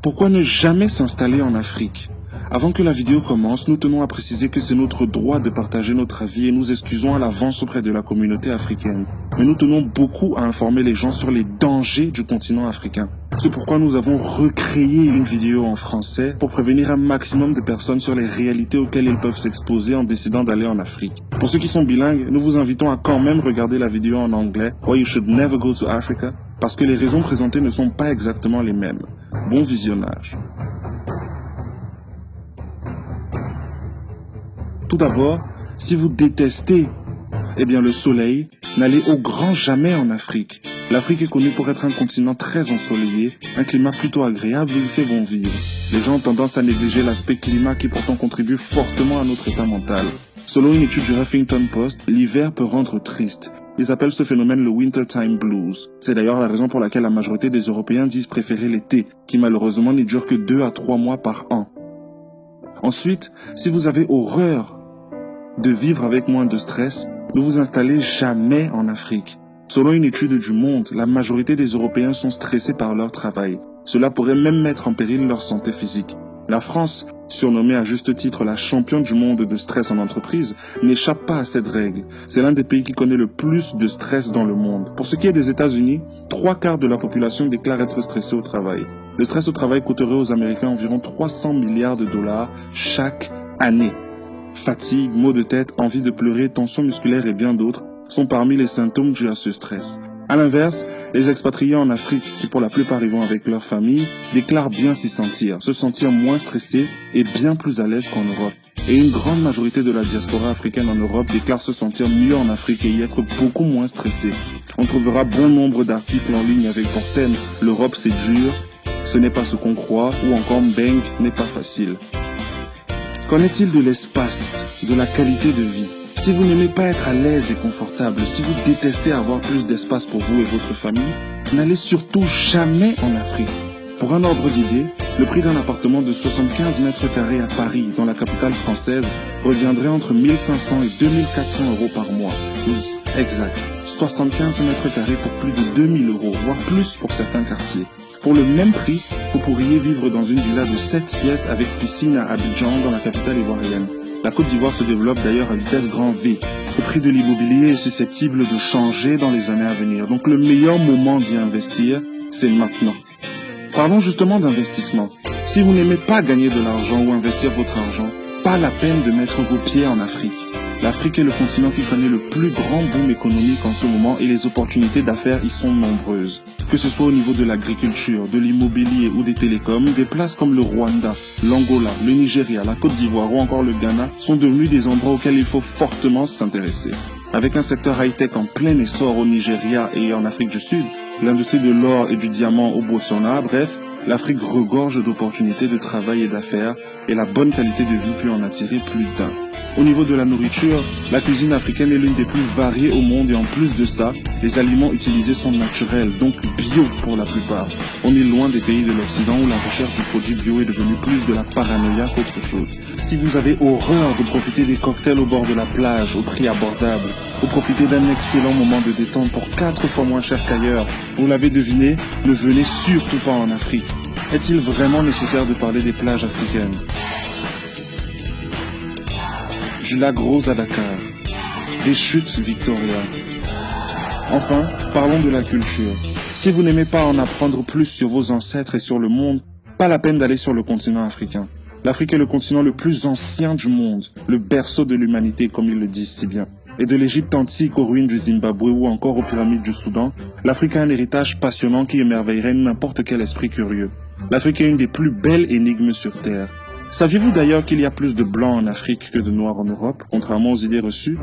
Pourquoi ne jamais s'installer en Afrique? Avant que la vidéo commence, nous tenons à préciser que c'est notre droit de partager notre avis et nous excusons à l'avance auprès de la communauté africaine. Mais nous tenons beaucoup à informer les gens sur les dangers du continent africain. C'est pourquoi nous avons recréé une vidéo en français pour prévenir un maximum de personnes sur les réalités auxquelles ils peuvent s'exposer en décidant d'aller en Afrique. Pour ceux qui sont bilingues, nous vous invitons à quand même regarder la vidéo en anglais « Why you should never go to Africa » parce que les raisons présentées ne sont pas exactement les mêmes. Bon visionnage. Tout d'abord, si vous détestez le soleil, n'allez au grand jamais en Afrique. L'Afrique est connue pour être un continent très ensoleillé, un climat plutôt agréable où il fait bon vivre. Les gens ont tendance à négliger l'aspect climat qui pourtant contribue fortement à notre état mental. Selon une étude du Huffington Post, l'hiver peut rendre triste. Ils appellent ce phénomène le Wintertime Blues. C'est d'ailleurs la raison pour laquelle la majorité des Européens disent préférer l'été, qui malheureusement n'y dure que 2 à 3 mois par an. Ensuite, si vous avez horreur de vivre avec moins de stress, ne vous installez jamais en Afrique. Selon une étude du Monde, la majorité des Européens sont stressés par leur travail. Cela pourrait même mettre en péril leur santé physique. La France, surnommée à juste titre la championne du monde de stress en entreprise, n'échappe pas à cette règle. C'est l'un des pays qui connaît le plus de stress dans le monde. Pour ce qui est des États-Unis, 3/4 de la population déclare être stressée au travail. Le stress au travail coûterait aux Américains environ 300 milliards de dollars chaque année. Fatigue, maux de tête, envie de pleurer, tension musculaire et bien d'autres sont parmi les symptômes dus à ce stress. A l'inverse, les expatriés en Afrique, qui pour la plupart y vont avec leur famille, déclarent bien s'y sentir, se sentir moins stressés et bien plus à l'aise qu'en Europe. Et une grande majorité de la diaspora africaine en Europe déclare se sentir mieux en Afrique et y être beaucoup moins stressé. On trouvera bon nombre d'articles en ligne avec pour thème « L'Europe c'est dur »,« Ce n'est pas ce qu'on croit » ou encore « Bang n'est pas facile ». Qu'en est-il de l'espace, de la qualité de vie? Si vous n'aimez pas être à l'aise et confortable, si vous détestez avoir plus d'espace pour vous et votre famille, n'allez surtout jamais en Afrique. Pour un ordre d'idée, le prix d'un appartement de 75 mètres carrés à Paris, dans la capitale française, reviendrait entre 1500 et 2400 euros par mois. Oui, exact. 75 mètres carrés pour plus de 2000 euros, voire plus pour certains quartiers. Pour le même prix, vous pourriez vivre dans une villa de 7 pièces avec piscine à Abidjan, dans la capitale ivoirienne. La Côte d'Ivoire se développe d'ailleurs à vitesse grand V. Le prix de l'immobilier est susceptible de changer dans les années à venir. Donc le meilleur moment d'y investir, c'est maintenant. Parlons justement d'investissement. Si vous n'aimez pas gagner de l'argent ou investir votre argent, pas la peine de mettre vos pieds en Afrique. L'Afrique est le continent qui connaît le plus grand boom économique en ce moment et les opportunités d'affaires y sont nombreuses. Que ce soit au niveau de l'agriculture, de l'immobilier ou des télécoms, des places comme le Rwanda, l'Angola, le Nigeria, la Côte d'Ivoire ou encore le Ghana sont devenus des endroits auxquels il faut fortement s'intéresser. Avec un secteur high-tech en plein essor au Nigeria et en Afrique du Sud, l'industrie de l'or et du diamant au Botswana, bref, l'Afrique regorge d'opportunités de travail et d'affaires et la bonne qualité de vie peut en attirer plus d'un. Au niveau de la nourriture, la cuisine africaine est l'une des plus variées au monde et en plus de ça, les aliments utilisés sont naturels, donc bio pour la plupart. On est loin des pays de l'Occident où la recherche du produit bio est devenue plus de la paranoïa qu'autre chose. Si vous avez horreur de profiter des cocktails au bord de la plage au prix abordable, ou profiter d'un excellent moment de détente pour 4 fois moins cher qu'ailleurs, vous l'avez deviné, ne venez surtout pas en Afrique. Est-il vraiment nécessaire de parler des plages africaines ? Du lac Rose à Dakar, des chutes Victoria. Enfin, parlons de la culture. Si vous n'aimez pas en apprendre plus sur vos ancêtres et sur le monde, pas la peine d'aller sur le continent africain. L'Afrique est le continent le plus ancien du monde, le berceau de l'humanité comme ils le disent si bien. Et de l'Égypte antique aux ruines du Zimbabwe ou encore aux pyramides du Soudan, l'Afrique a un héritage passionnant qui émerveillerait n'importe quel esprit curieux. L'Afrique est une des plus belles énigmes sur Terre. Saviez-vous d'ailleurs qu'il y a plus de blancs en Afrique que de noirs en Europe, contrairement aux idées reçues?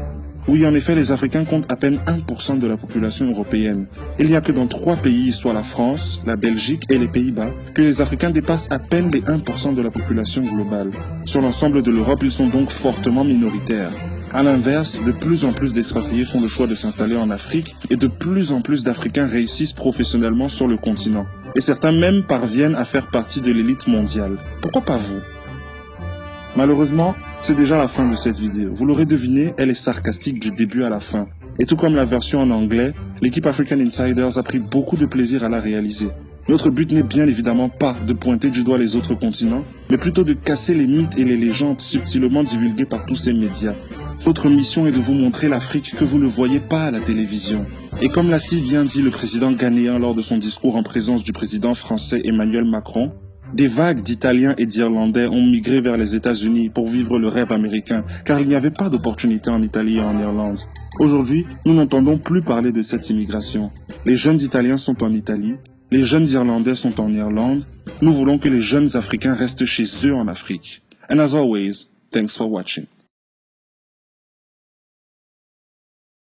Oui, en effet, les Africains comptent à peine 1% de la population européenne. Il n'y a que dans 3 pays, soit la France, la Belgique et les Pays-Bas, que les Africains dépassent à peine les 1% de la population globale. Sur l'ensemble de l'Europe, ils sont donc fortement minoritaires. A l'inverse, de plus en plus d'expatriés font le choix de s'installer en Afrique et de plus en plus d'Africains réussissent professionnellement sur le continent. Et certains même parviennent à faire partie de l'élite mondiale. Pourquoi pas vous ? Malheureusement, c'est déjà la fin de cette vidéo. Vous l'aurez deviné, elle est sarcastique du début à la fin. Et tout comme la version en anglais, l'équipe African Insiders a pris beaucoup de plaisir à la réaliser. Notre but n'est bien évidemment pas de pointer du doigt les autres continents, mais plutôt de casser les mythes et les légendes subtilement divulguées par tous ces médias. Notre mission est de vous montrer l'Afrique que vous ne voyez pas à la télévision. Et comme l'a si bien dit le président ghanéen lors de son discours en présence du président français Emmanuel Macron, des vagues d'Italiens et d'Irlandais ont migré vers les États-Unis pour vivre le rêve américain, car il n'y avait pas d'opportunité en Italie et en Irlande. Aujourd'hui, nous n'entendons plus parler de cette immigration. Les jeunes Italiens sont en Italie, les jeunes Irlandais sont en Irlande. Nous voulons que les jeunes Africains restent chez eux en Afrique. And as always, thanks for watching.